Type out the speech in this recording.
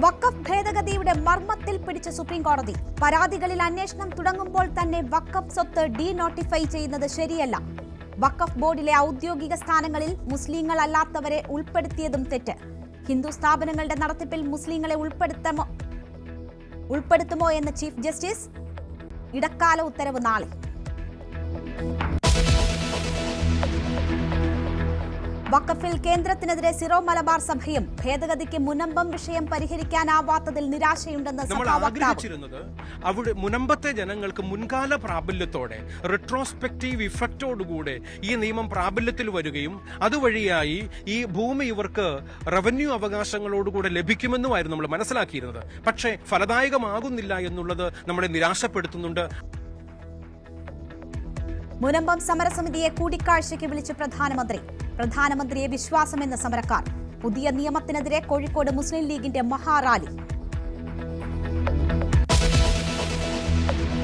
വഖഫ് ഭേദഗതിയുടെ മർമ്മത്തിൽ പിടിച്ച സുപ്രീം കോടതി. പരാതികളിൽ അന്വേഷണം തുടങ്ങുമ്പോൾ തന്നെ വഖഫ് സ്വത്ത് ഡീനോട്ടിഫൈ ചെയ്യുന്നത് ശരിയല്ല. വഖഫ് ബോർഡിലെ ഔദ്യോഗിക സ്ഥാനങ്ങളിൽ മുസ്ലിങ്ങൾ അല്ലാത്തവരെ ഉൾപ്പെടുത്തിയതും തെറ്റ്. ഹിന്ദു സ്ഥാപനങ്ങളുടെ നടത്തിപ്പിൽ മുസ്ലിങ്ങളെ ഉൾപ്പെടുത്തുമോ എന്ന് ചീഫ് ജസ്റ്റിസ്. ഇടക്കാല ഉത്തരവ് നാളെ. വഖഫിൽ കേന്ദ്രത്തിനെതിരെ സിറോ മലബാർ സഭയും. ഭേദഗതിക്ക് മുനമ്പം വിഷയം പരിഹരിക്കാനാവാത്തതിൽ നിരാശയുണ്ടെന്ന് നമ്മൾ ആഗ്രഹിച്ചിരുന്നത് അവിടെ മുനമ്പത്തെ ജനങ്ങൾക്ക് മുൻകാല പ്രാബല്യത്തോടെ റിട്രോസ്പെക്റ്റീവ് ഇഫക്റ്റോടുകൂടെ ഈ നിയമം പ്രാബല്യത്തിൽ വരികയും അതുവഴിയായി ഈ ഭൂമി ഇവർക്ക് റവന്യൂ അവകാശങ്ങളോടുകൂടെ ലഭിക്കുമെന്നുമായിരുന്നു നമ്മൾ മനസ്സിലാക്കിയിരുന്നത്. പക്ഷേ ഫലദായകമാകുന്നില്ല എന്നുള്ളത് നമ്മളെ നിരാശപ്പെടുത്തുന്നുണ്ട്. മുനമ്പം സമരസമിതിയെ കൂടിക്കാഴ്ചയ്ക്ക് വിളിച്ച് പ്രധാനമന്ത്രിയെ വിശ്വാസമെന്ന സമരക്കാർ. പുതിയ നിയമത്തിനെതിരെ കോഴിക്കോട് മുസ്ലിം ലീഗിന്റെ മഹാറാലി.